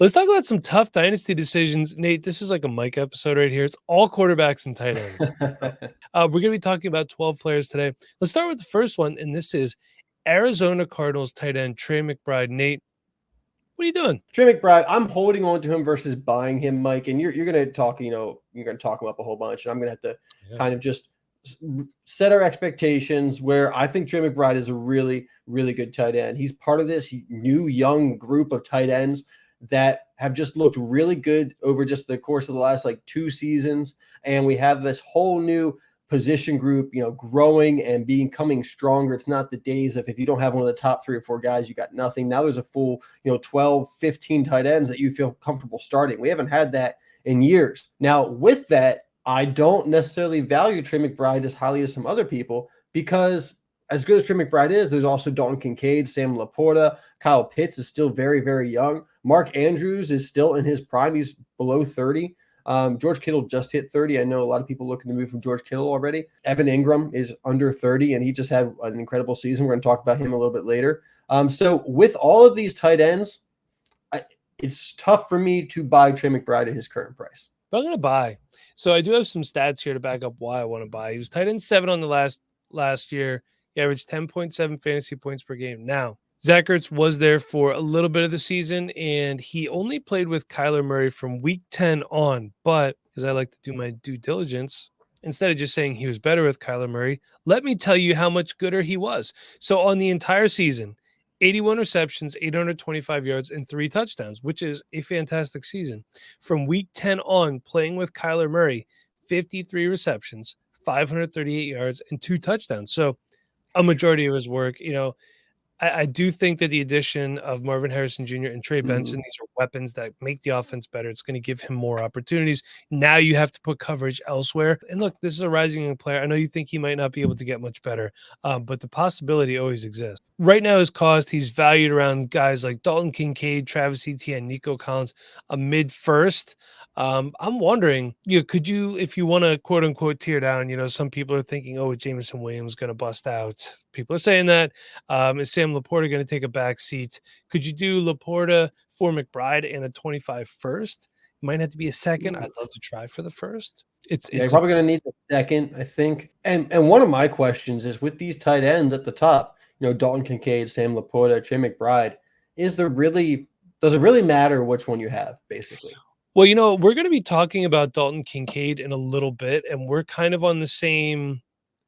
Let's talk about some tough dynasty decisions. Nate, this is like a Mike episode right here. It's all quarterbacks and tight ends. So we're going to be talking about 12 players today. Let's start with the first one, and this is Arizona Cardinals tight end Trey McBride. Nate, what are you doing? Trey McBride, I'm holding on to him versus buying him, Mike. And you're going to talk, you're going to talk him up a whole bunch. And I'm going to have to kind of just set our expectations where I think Trey McBride is a really, really good tight end. He's part of this new young group of tight ends that have just looked really good over just the course of the last like 2 seasons. And we have this whole new position group, growing and becoming stronger. It's not the days of if you don't have one of the top 3 or 4 guys, you got nothing. Now there's a full, 12, 15 tight ends that you feel comfortable starting. We haven't had that in years. Now with that, I don't necessarily value Trey McBride as highly as some other people because as good as Trey McBride is, there's also Dalton Kincaid, Sam Laporta, Kyle Pitts is still very, very young. Mark Andrews is still in his prime. He's below 30. George Kittle just hit 30. I know a lot of people looking to move from George Kittle already. Evan Engram is under 30, and he just had an incredible season. We're going to talk about him a little bit later. So with all of these tight ends, it's tough for me to buy Trey McBride at his current price. But I'm going to buy. So I do have some stats here to back up why I want to buy. He was tight end 7 on the last year. He averaged 10.7 fantasy points per game. Now, Zach Ertz was there for a little bit of the season, and he only played with Kyler Murray from week 10 on. But because I like to do my due diligence, instead of just saying he was better with Kyler Murray, let me tell you how much gooder he was. So on the entire season, 81 receptions, 825 yards, and 3 touchdowns, which is a fantastic season. From week 10 on, playing with Kyler Murray, 53 receptions, 538 yards, and 2 touchdowns. So a majority of his work, I do think that the addition of Marvin Harrison Jr. and Trey Benson, these are weapons that make the offense better. It's going to give him more opportunities. Now you have to put coverage elsewhere. And look, this is a rising young player. I know you think he might not be able to get much better, but the possibility always exists. Right now, his cost, he's valued around guys like Dalton Kincaid, Travis Etienne, Nico Collins, a mid-first. I'm wondering, could you, if you want to quote unquote tear down, some people are thinking, oh, Jameson Williams going to bust out. People are saying that. Is Sam Laporta going to take a back seat? Could you do Laporta for McBride and a 25 first? It might have to be a second. I'd love to try for the first. You're probably going to need the second, I think. And one of my questions is with these tight ends at the top, Dalton Kincaid, Sam Laporta, Trey McBride, does it really matter which one you have, basically? Well, we're going to be talking about Dalton Kincaid in a little bit, and we're kind of on the same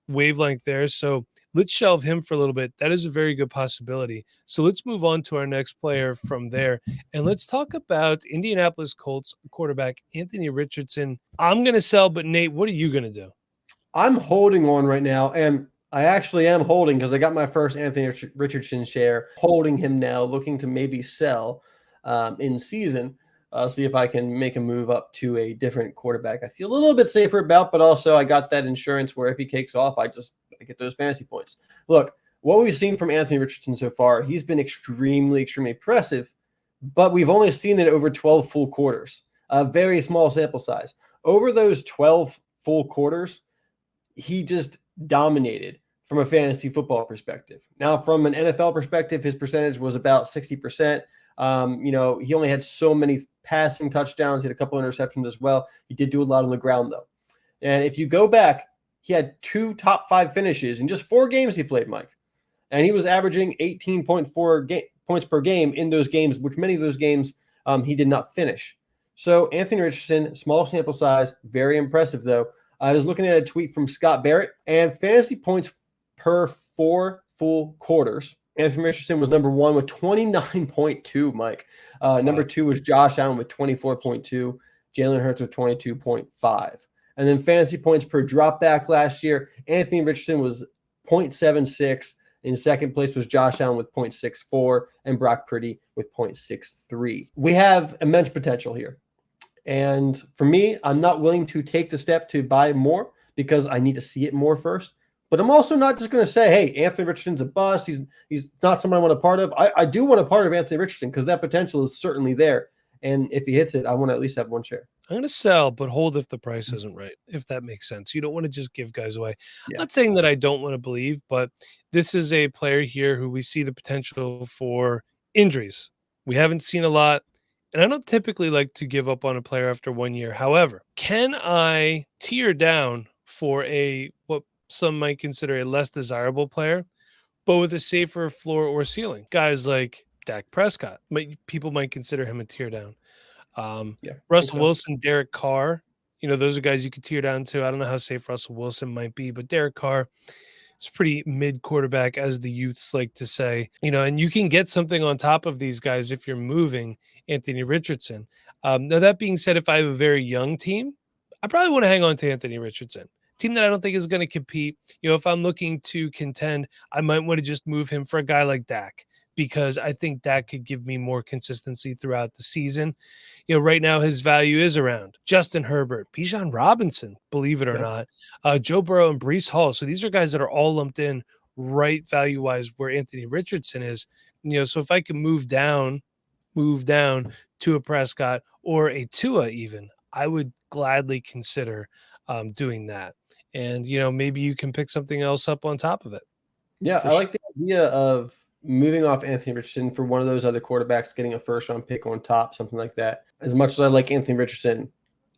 wavelength there. So let's shelve him for a little bit. That is a very good possibility. So let's move on to our next player from there. And let's talk about Indianapolis Colts quarterback Anthony Richardson. I'm going to sell, but Nate, what are you going to do? I'm holding on right now, and I actually am holding because I got my first Anthony Richardson share, holding him now, looking to maybe sell in season. See if I can make a move up to a different quarterback I feel a little bit safer about, but also I got that insurance where if he takes off, I get those fantasy points. Look, what we've seen from Anthony Richardson so far, he's been extremely, extremely impressive, but we've only seen it over 12 full quarters, a very small sample size. Over those 12 full quarters, he just dominated from a fantasy football perspective. Now, from an NFL perspective, his percentage was about 60%. He only had so many passing touchdowns. He had a couple interceptions as well. He did do a lot on the ground, though. And if you go back, he had 2 top 5 finishes in just 4 games he played, Mike. And he was averaging 18.4 points per game in those games, which many of those games he did not finish. So Anthony Richardson, small sample size, very impressive, though. I was looking at a tweet from Scott Barrett, and fantasy points per 4 full quarters. Anthony Richardson was number 1 with 29.2, Mike. Number 2 was Josh Allen with 24.2. Jalen Hurts with 22.5. And then fantasy points per drop back last year, Anthony Richardson was 0.76. In second place was Josh Allen with 0.64 and Brock Purdy with 0.63. We have immense potential here. And for me, I'm not willing to take the step to buy more because I need to see it more first. But I'm also not just going to say, hey, Anthony Richardson's a bust. He's not someone I want a part of. I do want a part of Anthony Richardson because that potential is certainly there. And if he hits it, I want to at least have one share. I'm going to sell, but hold if the price isn't right, if that makes sense. You don't want to just give guys away. Yeah. I'm not saying that I don't want to believe, but this is a player here who we see the potential for injuries. We haven't seen a lot. And I don't typically like to give up on a player after 1 year. However, can I tier down for what some might consider a less desirable player, but with a safer floor or ceiling? Guys like Dak Prescott, people might consider him a tier down. Yeah, I think Russell so. Wilson, Derek Carr, those are guys you could tier down to. I don't know how safe Russell Wilson might be, but Derek Carr is pretty mid quarterback, as the youths like to say. And you can get something on top of these guys if you're moving Anthony Richardson. Now, that being said, if I have a very young team, I probably want to hang on to Anthony Richardson. Team that I don't think is going to compete. If I'm looking to contend, I might want to just move him for a guy like Dak, because I think Dak could give me more consistency throughout the season. Right now his value is around Justin Herbert, Bijan Robinson, believe it or Yep. not, Joe Burrow and Breece Hall. So these are guys that are all lumped in right value wise where Anthony Richardson is. So if I can move down to a Prescott or a Tua, even, I would gladly consider doing that. And maybe you can pick something else up on top of it. Yeah, For I sure. like the idea of moving off Anthony Richardson for one of those other quarterbacks, getting a first round pick on top, something like that. As much as I like Anthony Richardson,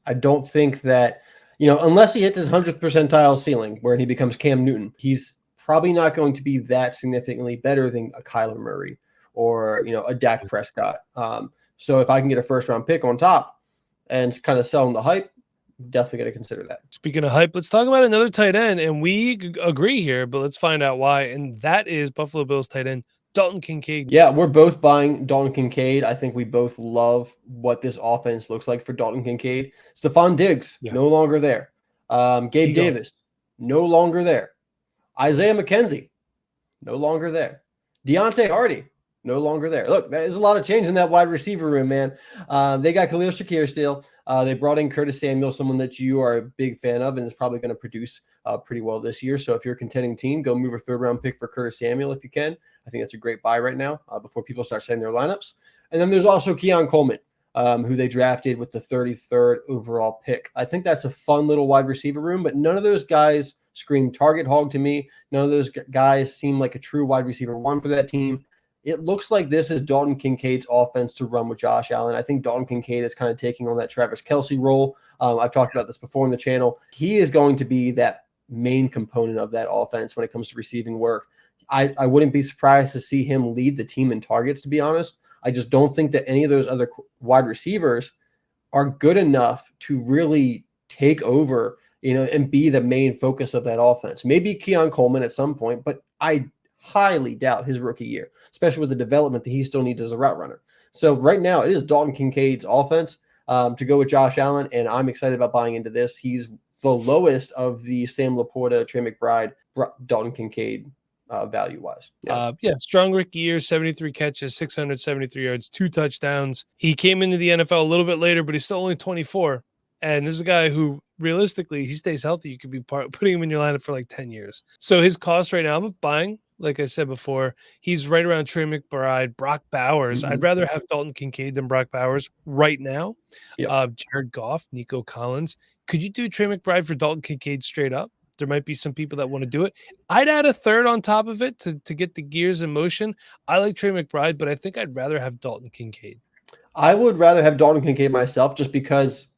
I don't think that, unless he hits his 100th percentile ceiling where he becomes Cam Newton, he's probably not going to be that significantly better than a Kyler Murray or, a Dak Prescott. So if I can get a first round pick on top and kind of sell him the hype, definitely going to consider that. Speaking of hype, let's talk about another tight end, and we agree here, but let's find out why. And that is Buffalo Bills tight end Dalton Kincaid. Yeah, we're both buying Dalton Kincaid. I think we both love what this offense looks like for Dalton Kincaid. Stephon Diggs, no longer there. Gabe Davis, no longer there. Isaiah McKenzie, no longer there. Deontay Hardy, no longer there. Look, there's a lot of change in that wide receiver room, man. They got Khalil Shakir still. They brought in Curtis Samuel, someone that you are a big fan of and is probably going to produce pretty well this year. So if you're a contending team, go move a third-round pick for Curtis Samuel if you can. I think that's a great buy right now before people start setting their lineups. And then there's also Keon Coleman, who they drafted with the 33rd overall pick. I think that's a fun little wide receiver room, but none of those guys scream target hog to me. None of those guys seem like a true wide receiver one for that team. It looks like this is Dalton Kincaid's offense to run with Josh Allen. I think Dalton Kincaid is kind of taking on that Travis Kelce role. I've talked about this before on the channel. He is going to be that main component of that offense when it comes to receiving work. I wouldn't be surprised to see him lead the team in targets, to be honest. I just don't think that any of those other wide receivers are good enough to really take over, and be the main focus of that offense. Maybe Keon Coleman at some point, but I highly doubt his rookie year, especially with the development that he still needs as a route runner. So right now it is Dalton Kincaid's offense to go with Josh Allen, and I'm excited about buying into this. He's the lowest of the Sam Laporta, Trey McBride, Dalton Kincaid value-wise. Strong rookie year, 73 catches, 673 yards, 2 touchdowns. He came into the NFL a little bit later, but he's still only 24. And this is a guy who, realistically, he stays healthy. You could be putting him in your lineup for like 10 years. So his cost right now, I'm buying. Like I said before, he's right around Trey McBride, Brock Bowers. I'd rather have Dalton Kincaid than Brock Bowers right now. Yep. Jared Goff, Nico Collins. Could you do Trey McBride for Dalton Kincaid straight up? There might be some people that want to do it. I'd add a third on top of it to get the gears in motion. I like Trey McBride, but I think I'd rather have Dalton Kincaid. I would rather have Dalton Kincaid myself, just because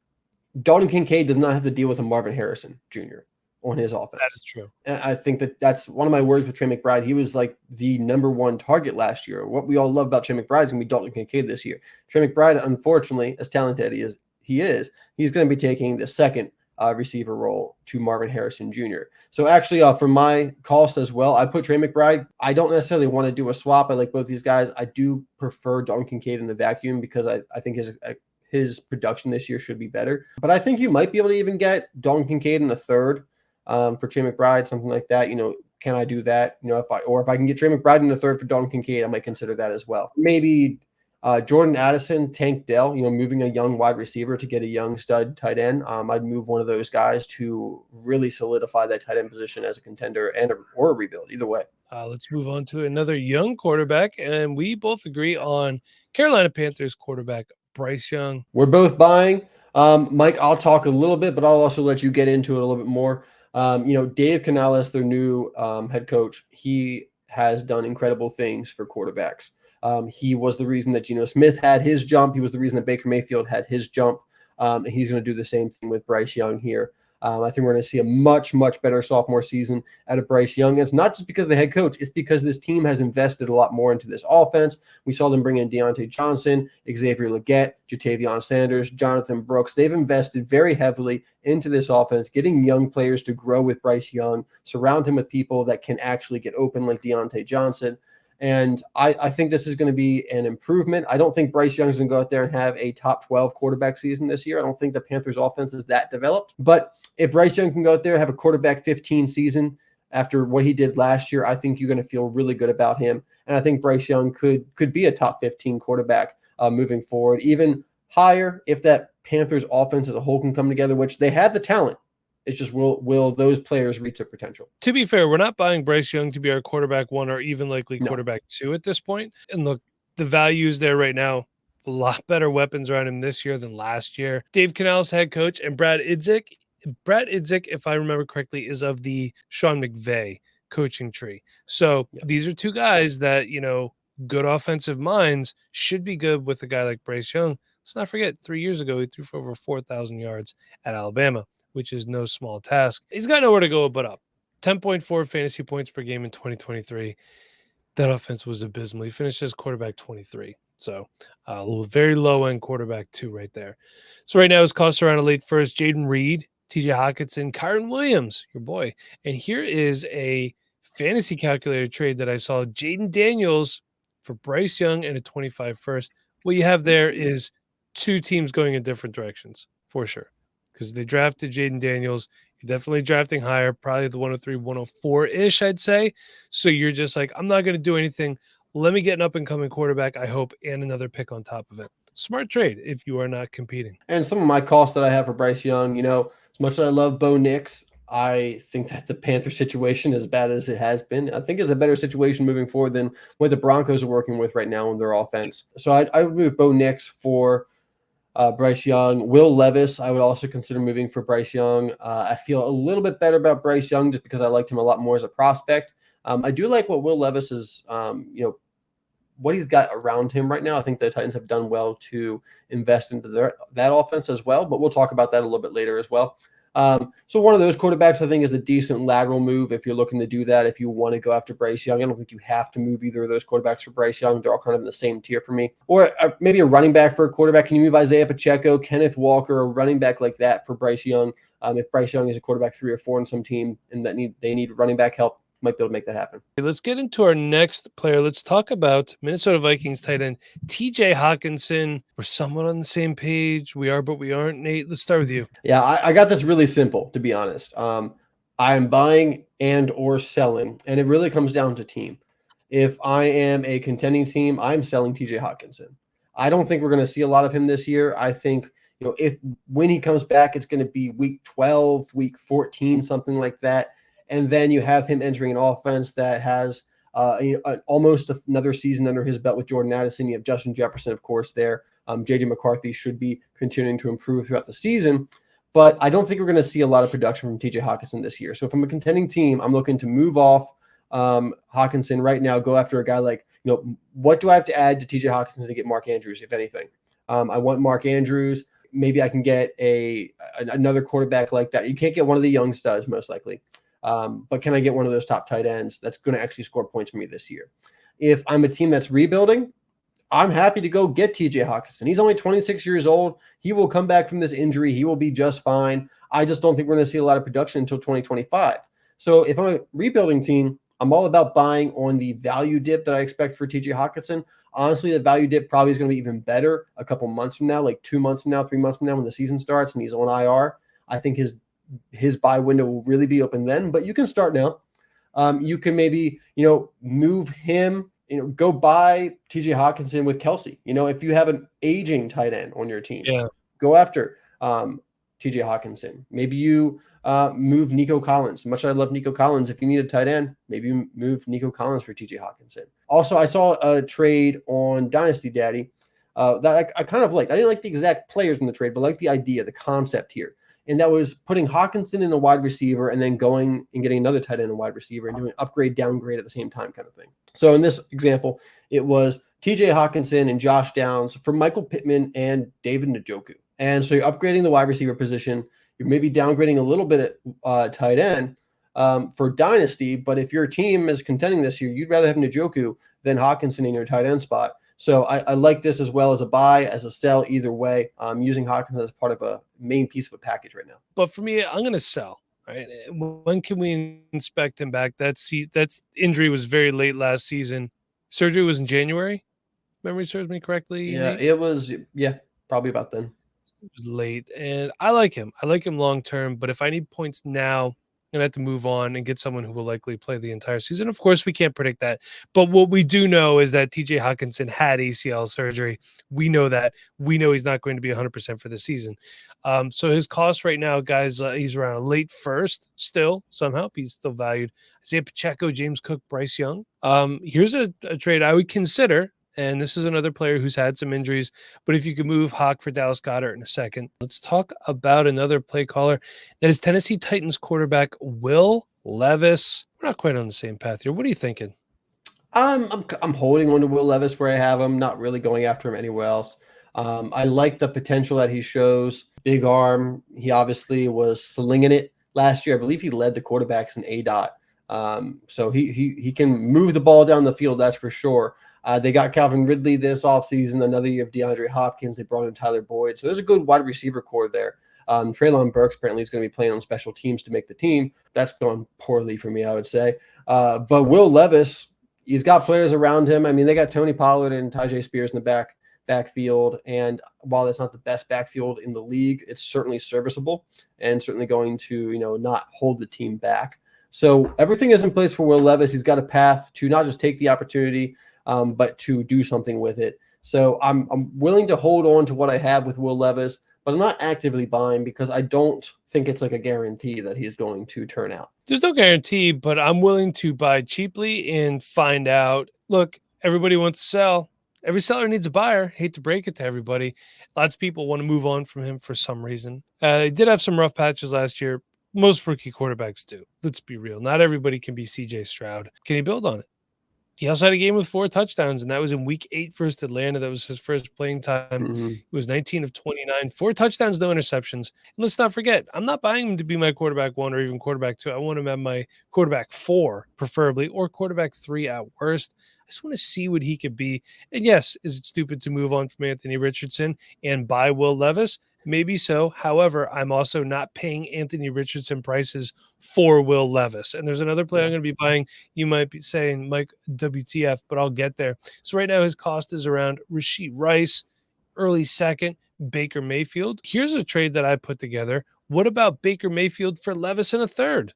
Dalton Kincaid does not have to deal with a Marvin Harrison Jr. on his offense. That is true. And I think that's one of my words with Trey McBride. He was like the number one target last year. What we all love about Trey McBride is going to be Dalton Kincaid this year. Trey McBride, unfortunately, as talented as he is, he's going to be taking the second receiver role to Marvin Harrison Jr. So actually, for my cost as well, I put Trey McBride. I don't necessarily want to do a swap. I like both these guys. I do prefer Dalton Kincaid in the vacuum because I think his production this year should be better. But I think you might be able to even get Dalton Kincaid in the third for Trey McBride, something like that. Can I do that? If I can get Trey McBride in the third for Dalton Kincaid, I might consider that as well. Maybe Jordan Addison, Tank Dell, moving a young wide receiver to get a young stud tight end. I'd move one of those guys to really solidify that tight end position as a contender or a rebuild, either way. Let's move on to another young quarterback, and we both agree on Carolina Panthers quarterback Bryce Young. We're both buying. Mike, I'll talk a little bit, but I'll also let you get into it a little bit more. Dave Canales, their new head coach, he has done incredible things for quarterbacks. He was the reason that Geno Smith had his jump. He was the reason that Baker Mayfield had his jump. And he's going to do the same thing with Bryce Young here. I think we're going to see a much, much better sophomore season out of Bryce Young. And it's not just because of the head coach. It's because this team has invested a lot more into this offense. We saw them bring in Deontay Johnson, Xavier Legette, Jatavion Sanders, Jonathan Brooks. They've invested very heavily into this offense, getting young players to grow with Bryce Young, surround him with people that can actually get open like Deontay Johnson. And I think this is going to be an improvement. I don't think Bryce Young is going to go out there and have a top 12 quarterback season this year. I don't think the Panthers offense is that developed. But if Bryce Young can go out there and have a quarterback 15 season after what he did last year, I think you're going to feel really good about him. And I think Bryce Young could be a top 15 quarterback moving forward, even higher if that Panthers offense as a whole can come together, which they have the talent. It's just will those players reach their potential? To be fair, we're not buying Bryce Young to be our quarterback 1 or even likely No. quarterback 2 at this point. And look, the value's there right now. A lot better weapons around him this year than last year. Dave Canales, head coach, and Brad Idzik. Brad Idzik, if I remember correctly, is of the Sean McVay coaching tree. So these are two guys that, good offensive minds should be good with a guy like Bryce Young. Let's not forget, 3 years ago, he threw for over 4,000 yards at Alabama, which is no small task. He's got nowhere to go but up. 10.4 fantasy points per game in 2023. That offense was abysmal. He finished as quarterback 23. So very low-end quarterback 2 right there. So right now his costs around a late first. Jaden Reed, TJ Hockenson, Kyron Williams, your boy. And here is a fantasy calculator trade that I saw. Jaden Daniels for Bryce Young and a 25 first. What you have there is 2 teams going in different directions, for sure. Because they drafted Jaden Daniels. You're definitely drafting higher, probably the 103, 104-ish, I'd say. So you're just like, I'm not going to do anything. Let me get an up-and-coming quarterback, I hope, and another pick on top of it. Smart trade if you are not competing. And some of my costs that I have for Bryce Young, as much as I love Bo Nix, I think that the Panther situation, as bad as it has been, I think is a better situation moving forward than what the Broncos are working with right now in their offense. So I would move Bo Nix for Bryce Young. Will Levis, I would also consider moving for Bryce Young. I feel a little bit better about Bryce Young just because I liked him a lot more as a prospect. I do like what Will Levis is, what he's got around him right now. I think the Titans have done well to invest into that offense as well, but we'll talk about that a little bit later as well. So one of those quarterbacks I think is a decent lateral move if you're looking to do that. If you want to go after Bryce Young, I don't think you have to move either of those quarterbacks for Bryce Young. They're all kind of in the same tier for me. Or maybe a running back for a quarterback. Can you move Isaiah Pacheco, Kenneth Walker, a running back like that for Bryce Young? If Bryce Young is a quarterback 3 or 4 in some team and they need running back help, might be able to make that happen. Let's get into our next player. Let's talk about Minnesota Vikings tight end TJ Hockenson. We're somewhat on the same page. We are, but we aren't. Nate, let's start with you. Yeah, I got this really simple, to be honest. I am buying and or selling, and it really comes down to team. If I am a contending team, I'm selling TJ Hockenson. I don't think we're going to see a lot of him this year. I think, when he comes back, it's going to be week 12, week 14, something like that. And then you have him entering an offense that has almost another season under his belt with Jordan Addison. You have Justin Jefferson, of course, there. J.J. McCarthy should be continuing to improve throughout the season. But I don't think we're going to see a lot of production from TJ Hockenson this year. So if I'm a contending team, I'm looking to move off Hockenson right now, go after a guy like, what do I have to add to TJ Hockenson to get Mark Andrews, if anything? I want Mark Andrews. Maybe I can get another quarterback like that. You can't get one of the young studs, most likely. But can I get one of those top tight ends that's going to actually score points for me this year? If I'm a team that's rebuilding, I'm happy to go get TJ Hockenson. He's only 26 years old. He will come back from this injury. He will be just fine. I just don't think we're going to see a lot of production until 2025. So if I'm a rebuilding team, I'm all about buying on the value dip that I expect for TJ Hockenson. Honestly, the value dip probably is going to be even better a couple months from now, like 2 months from now, 3 months from now when the season starts and he's on IR. I think his buy window will really be open then, but you can start now. You can maybe, move him, go buy TJ Hockenson with Kelsey. If you have an aging tight end on your team, go after TJ Hockenson. Maybe you move Nico Collins. Much as I love Nico Collins, if you need a tight end, maybe move Nico Collins for TJ Hockenson. Also, I saw a trade on Dynasty Daddy that I kind of liked. I didn't like the exact players in the trade, but I like the idea, the concept here. and that was putting Hockenson in a wide receiver and then going and getting another tight end and wide receiver and doing upgrade, downgrade at the same time kind of thing. So in this example, it was TJ Hockenson and Josh Downs for Michael Pittman and David Njoku. And so you're upgrading the wide receiver position. You're maybe downgrading a little bit at tight end for Dynasty. But if your team is contending this year, you'd rather have Njoku than Hockenson in your tight end spot. So I like this as well as a buy, as a sell, either way. I'm using Hockenson as part of a main piece of a package right now. But for me, I'm going to sell. Right? When can we inspect him back? That's injury was very late last season. Surgery was in January. Memory serves me correctly. Yeah, Nate? it was. Yeah, probably about then. It was late, and I like him. I like him long term. But if I need points now, I'm gonna have to move on and get someone who will likely play the entire season. Of course, we can't predict that. But what we do know is that TJ Hockenson had ACL surgery. We know that. We know he's not going to be 100% for the season. So his cost right now, guys, he's around a late first still somehow. He's still valued. Isaiah Pacheco, James Cook, Bryce Young. Here's a trade I would consider. And this is another player who's had some injuries. But if you could move Hawk for Dallas Goedert in a second, let's talk about another play caller. That is Tennessee Titans quarterback Will Levis. We're not quite on the same path here. What are you thinking? I'm holding on to Will Levis where I have him, not really going after him anywhere else. I like the potential that he shows. Big arm. He obviously was slinging it last year. I believe he led the quarterbacks in ADOT. So he can move the ball down the field, that's for sure. They got Calvin Ridley this offseason, another year of DeAndre Hopkins. They brought in Tyler Boyd. So there's a good wide receiver core there. Treylon Burks apparently is going to be playing on special teams to make the team. That's going poorly for me, I would say. But Will Levis, he's got players around him. I mean, they got Tony Pollard and Tyjae Spears in the backfield. And while that's not the best backfield in the league, it's certainly serviceable and certainly going to, not hold the team back. So everything is in place for Will Levis. He's got a path to not just take the opportunity, but to do something with it. So I'm willing to hold on to what I have with Will Levis, but I'm not actively buying because I don't think it's like a guarantee that he's going to turn out. There's no guarantee, but I'm willing to buy cheaply and find out. Look, everybody wants to sell. Every seller needs a buyer. Hate to break it to everybody. Lots of people want to move on from him for some reason. He did have some rough patches last year. Most rookie quarterbacks do. Let's be real. Not everybody can be CJ Stroud. Can he build on it? He also had a game with 4 touchdowns, and that was in week 8 versus Atlanta. That was his first playing time. Mm-hmm. He was 19 of 29, 4 touchdowns, no interceptions. And let's not forget, I'm not buying him to be my quarterback 1 or even quarterback 2. I want him at my quarterback 4, preferably, or quarterback 3 at worst. I just want to see what he could be. And yes, is it stupid to move on from Anthony Richardson and buy Will Levis? Maybe so. However, I'm also not paying Anthony Richardson prices for Will Levis. And there's another player I'm going to be buying. You might be saying, Mike, WTF, but I'll get there. So right now his cost is around Rashee Rice, early second, Baker Mayfield. Here's a trade that I put together. What about Baker Mayfield for Levis in a third?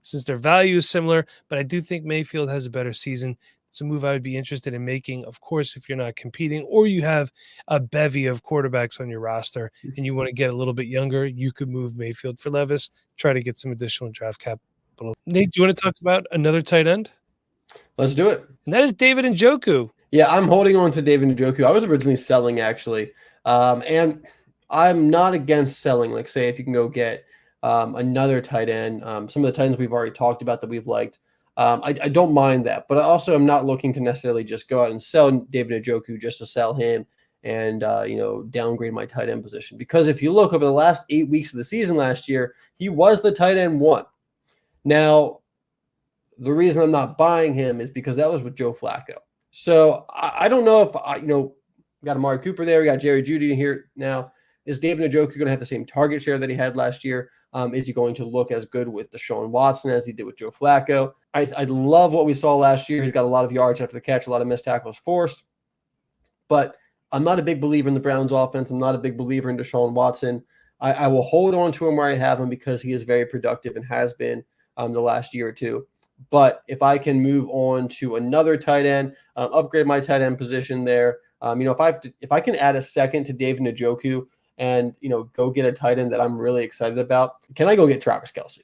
Since their value is similar, but I do think Mayfield has a better season. It's a move I would be interested in making. Of course, if you're not competing or you have a bevy of quarterbacks on your roster and you want to get a little bit younger, you could move Mayfield for Levis, try to get some additional draft capital. Nate, do you want to talk about another tight end? Let's do it. And that is David Njoku. Yeah, I'm holding on to David Njoku. I was originally selling, actually. And I'm not against selling. Like, say, if you can go get another tight end, some of the tight ends we've already talked about that we've liked. I don't mind that, but I also am not looking to necessarily just go out and sell David Njoku just to sell him and downgrade my tight end position. Because if you look over the last 8 weeks of the season last year, he was the tight end 1. Now, the reason I'm not buying him is because that was with Joe Flacco. So I don't know if we got Amari Cooper there, we got Jerry Jeudy here now. Is David Njoku going to have the same target share that he had last year? Is he going to look as good with Deshaun Watson as he did with Joe Flacco? I love what we saw last year. He's got a lot of yards after the catch, a lot of missed tackles forced. But I'm not a big believer in the Browns offense. I'm not a big believer in Deshaun Watson. I will hold on to him where I have him because he is very productive and has been the last year or two. But if I can move on to another tight end, upgrade my tight end position there, if I can add a second to David Njoku and, go get a tight end that I'm really excited about, can I go get Travis Kelce,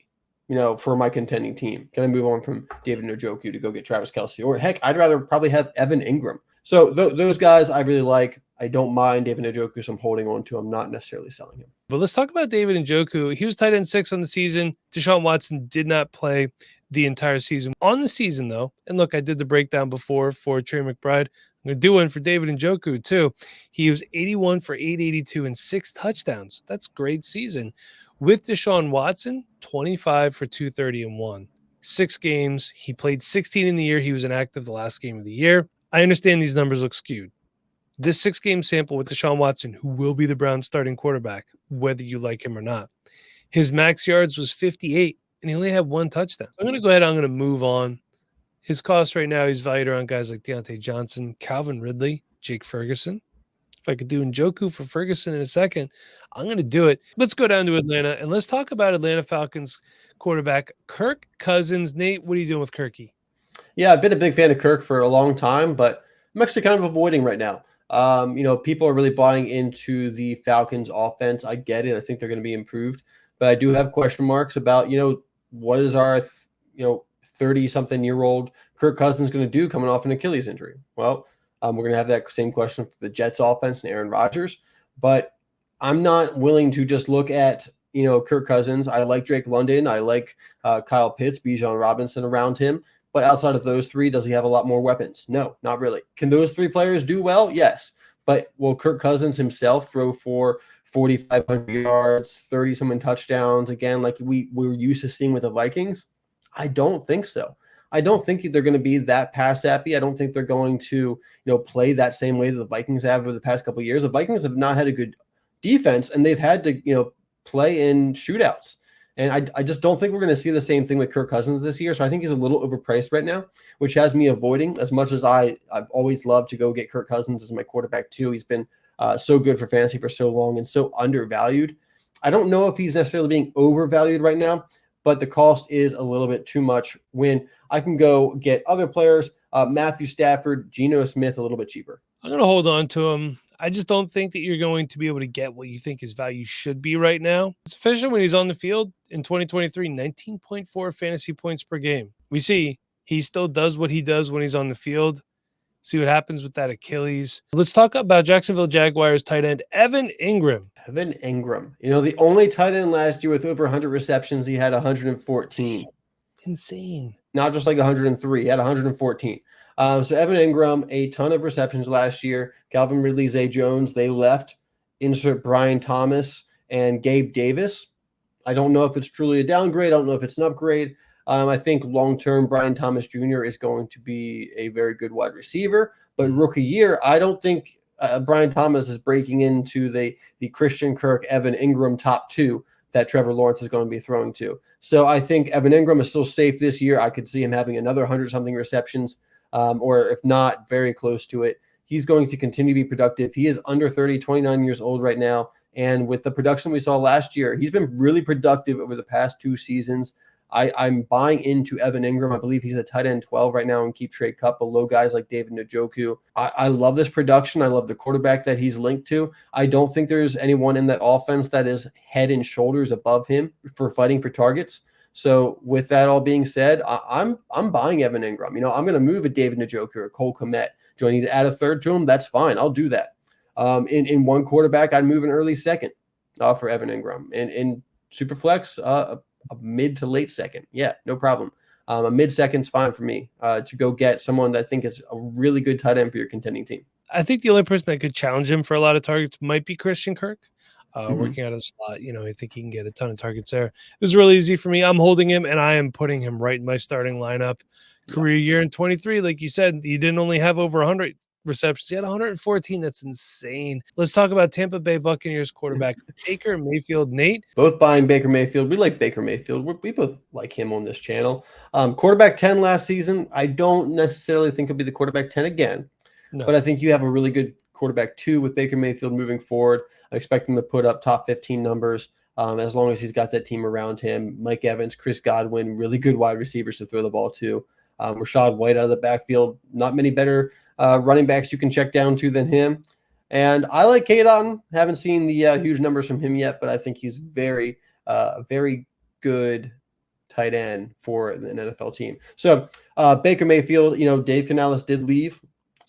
for my contending team? Can I move on from David Njoku to go get Travis Kelce? Or heck, I'd rather probably have Evan Engram. So those guys I really like. I don't mind David Njoku, so I'm holding on to him, not necessarily selling him. But let's talk about David Njoku. He was tight end 6 on the season. Deshaun Watson did not play the entire season. On the season, though, and look, I did the breakdown before for Trey McBride. I'm going to do one for David Njoku, too. He was 81 for 882 and 6 touchdowns. That's a great season. With Deshaun Watson, 25 for 230 and 1. 6 games. He played 16 in the year. He was inactive the last game of the year. I understand these numbers look skewed. This 6-game sample with Deshaun Watson, who will be the Browns' starting quarterback, whether you like him or not, his max yards was 58, and he only had 1 touchdown. So I'm going to go ahead. I'm going to move on. His cost right now, he's valued around guys like Deontay Johnson, Calvin Ridley, Jake Ferguson. If I could do Njoku for Ferguson in a second, I'm going to do it. Let's go down to Atlanta, and let's talk about Atlanta Falcons quarterback Kirk Cousins. Nate, what are you doing with Kirky? Yeah, I've been a big fan of Kirk for a long time, but I'm actually kind of avoiding right now. People are really buying into the Falcons offense. I get it. I think they're going to be improved, but I do have question marks about, what is our, 30-something-year-old Kirk Cousins going to do coming off an Achilles injury? Well, we're going to have that same question for the Jets offense and Aaron Rodgers, but I'm not willing to just look at, Kirk Cousins. I like Drake London. I like Kyle Pitts, Bijan Robinson around him. But outside of those 3, does he have a lot more weapons? No, not really. Can those 3 players do well? Yes. But will Kirk Cousins himself throw for 4,500 yards, 30-something touchdowns, again, like we're used to seeing with the Vikings? I don't think so. I don't think they're going to be that pass happy. I don't think they're going to, play that same way that the Vikings have over the past couple of years. The Vikings have not had a good defense, and they've had to, play in shootouts. And I just don't think we're going to see the same thing with Kirk Cousins this year. So I think he's a little overpriced right now, which has me avoiding as much as I've always loved to go get Kirk Cousins as my quarterback too. He's been so good for fantasy for so long and so undervalued. I don't know if he's necessarily being overvalued right now, but the cost is a little bit too much when I can go get other players, Matthew Stafford, Geno Smith, a little bit cheaper. I'm going to hold on to him. I just don't think that you're going to be able to get what you think his value should be right now, especially when he's on the field in 2023, 19.4 fantasy points per game. We see he still does what he does when he's on the field. See what happens with that Achilles. Let's talk about Jacksonville Jaguars tight end Evan Engram. Evan Engram. The only tight end last year with over 100 receptions, he had 114. Insane. Not just like 103. He had 114. So Evan Engram, a ton of receptions last year. Calvin Ridley, Zay Jones, they left. Insert Brian Thomas and Gabe Davis. I don't know if it's truly a downgrade. I don't know if it's an upgrade. I think long-term Brian Thomas Jr. is going to be a very good wide receiver. But rookie year, I don't think Brian Thomas is breaking into the Christian Kirk, Evan Engram top 2 that Trevor Lawrence is going to be throwing to. So I think Evan Engram is still safe this year. I could see him having another 100-something receptions. Or if not, very close to it. He's going to continue to be productive. He is under 30, 29 years old right now. And with the production we saw last year, he's been really productive over the past 2 seasons. I'm buying into Evan Engram. I believe he's a tight end 12 right now and keep Trey Cup below guys like David Njoku. I love this production. I love the quarterback that he's linked to. I don't think there's anyone in that offense that is head and shoulders above him for fighting for targets. So with that all being said, I'm buying Evan Engram. I'm going to move a David Njoku or Cole Kmet. Do I need to add a third to him? That's fine. I'll do that. In one quarterback, I'd move an early second for Evan Engram. And in Superflex, a mid to late second. Yeah, no problem. A mid-second's fine for me to go get someone that I think is a really good tight end for your contending team. I think the only person that could challenge him for a lot of targets might be Christian Kirk. Working out of the slot, I think he can get a ton of targets there. This is really easy for me. I'm holding him, and I am putting him right in my starting lineup. Career year in 23, like you said, he didn't only have over 100 receptions. He had 114. That's insane. Let's talk about Tampa Bay Buccaneers quarterback Baker Mayfield. Nate? Both buying Baker Mayfield. We like Baker Mayfield. We both like him on this channel. Quarterback 10 last season. I don't necessarily think he'll be the quarterback 10 again, but I think you have a really good quarterback 2 with Baker Mayfield moving forward. I expect him to put up top 15 numbers as long as he's got that team around him. Mike Evans, Chris Godwin, really good wide receivers to throw the ball to. Rashad White out of the backfield. Not many better running backs you can check down to than him. And I like K-Dotton. Haven't seen the huge numbers from him yet, but I think he's very good tight end for an NFL team. So Baker Mayfield, Dave Canales did leave.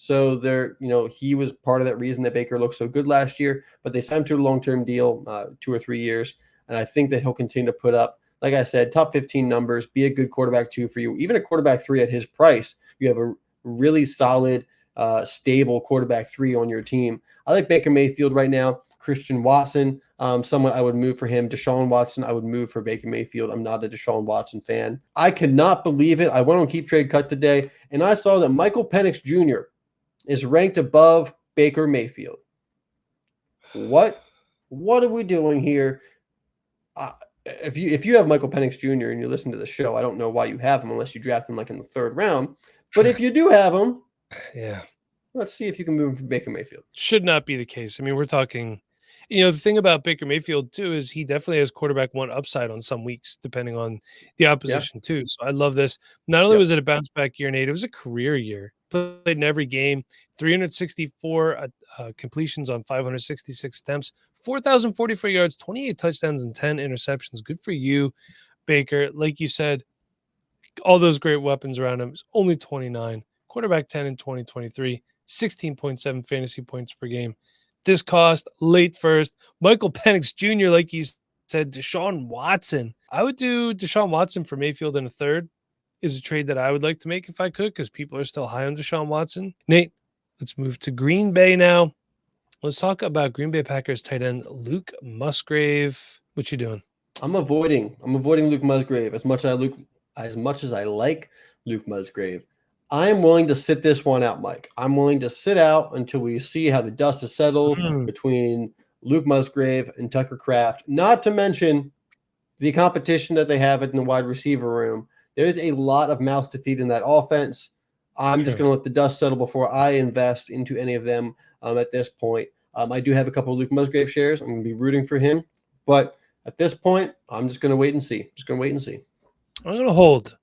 So he was part of that reason that Baker looked so good last year, but they signed him to a long-term deal, 2 or 3 years. And I think that he'll continue to put up, like I said, top 15 numbers, be a good quarterback 2 for you. Even a quarterback 3 at his price, you have a really solid, stable quarterback 3 on your team. I like Baker Mayfield right now. Christian Watson, someone I would move for him. Deshaun Watson, I would move for Baker Mayfield. I'm not a Deshaun Watson fan. I cannot believe it. I went on Keep Trade Cut today, and I saw that Michael Penix Jr. is ranked above Baker Mayfield. What are we doing here? If you have Michael Penix Jr. and you listen to the show, I don't know why you have him unless you draft him like in the 3rd round. But if you do have him, yeah, let's see if you can move him for Baker Mayfield. Should not be the case. I mean, we're talking, the thing about Baker Mayfield too is he definitely has quarterback 1 upside on some weeks, depending on the opposition too. So I love this. Not only was it a bounce back year, Nate, it was a career year. Played in every game, 364 completions on 566 attempts, 4,044 yards, 28 touchdowns, and 10 interceptions. Good for you, Baker. Like you said, all those great weapons around him. It's only 29, quarterback 10 in 2023, 16.7 fantasy points per game. This cost, late first. Michael Penix Jr., like you said, Deshaun Watson. I would do Deshaun Watson for Mayfield in a 3rd. Is a trade that I would like to make if I could, because people are still high on Deshaun Watson. Nate, let's move to Green Bay now. Let's talk about Green Bay Packers tight end Luke Musgrave. What you doing? I'm avoiding Luke Musgrave as much as I like Luke Musgrave. I am willing to sit this one out, Mike. I'm willing to sit out until we see how the dust is settled between Luke Musgrave and Tucker Kraft, not to mention the competition that they have in the wide receiver room. There's a lot of mouths to feed in that offense. I'm just going to let the dust settle before I invest into any of them at this point. I do have a couple of Luke Musgrave shares. I'm going to be rooting for him. But at this point, I'm just going to wait and see. I'm going to hold.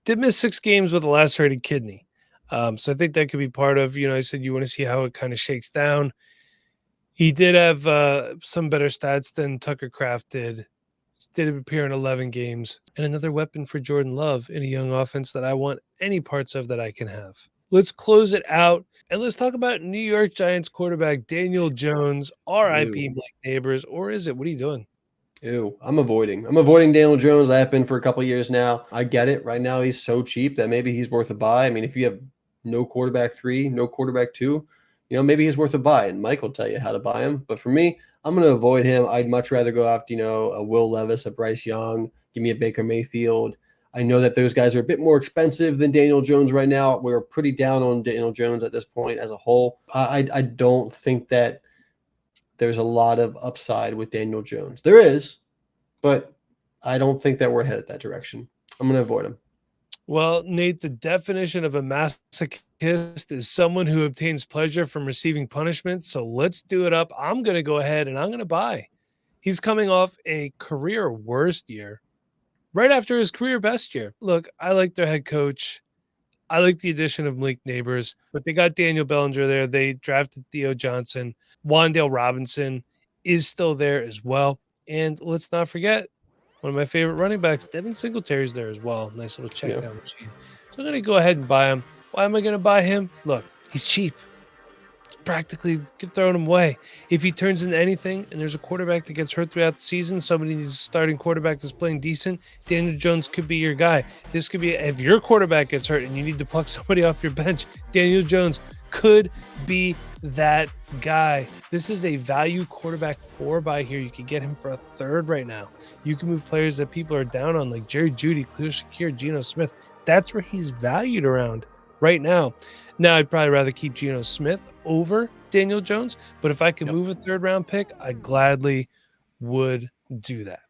Did miss 6 games with a lacerated kidney. So I think that could be part of, I said you want to see how it kind of shakes down. He did have some better stats than Tucker Kraft did. Did appear in 11 games, and another weapon for Jordan Love in a young offense that I want any parts of that I can have. Let's close it out, and let's talk about New York Giants quarterback Daniel Jones, R.I.P. Blake Neighbors, or is it? What are you doing? I'm avoiding Daniel Jones. I have been for a couple years now. I get it. Right now, he's so cheap that maybe he's worth a buy. I mean, if you have no quarterback 3, no quarterback 2, maybe he's worth a buy, and Mike will tell you how to buy him. But for me, I'm going to avoid him. I'd much rather go after, a Will Levis, a Bryce Young, give me a Baker Mayfield. I know that those guys are a bit more expensive than Daniel Jones right now. We're pretty down on Daniel Jones at this point as a whole. I don't think that there's a lot of upside with Daniel Jones. There is, but I don't think that we're headed that direction. I'm going to avoid him. Well, Nate, the definition of a masochist is someone who obtains pleasure from receiving punishment. So let's do it up. I'm going to go ahead and I'm going to buy. He's coming off a career worst year, right after his career best year. Look, I like their head coach. I like the addition of Blake Neighbors, but they got Daniel Bellinger there. They drafted Theo Johnson. Wan'Dale Robinson is still there as well. And let's not forget, one of my favorite running backs, Devin Singletary's there as well. Nice little check down machine. So I'm going to go ahead and buy him. Why am I going to buy him? Look, he's cheap. It's practically throwing him away. If he turns into anything and there's a quarterback that gets hurt throughout the season, somebody needs a starting quarterback that's playing decent, Daniel Jones could be your guy. This could be, if your quarterback gets hurt and you need to pluck somebody off your bench, Daniel Jones could be that guy. This is a value quarterback 4 buy here. You can get him for a 3rd right now. You can move players that people are down on, like Jerry Jeudy, Khalil Shakir, Geno Smith. That's where he's valued around right now. Now, I'd probably rather keep Geno Smith over Daniel Jones, but if I could move a 3rd round pick, I gladly would do that.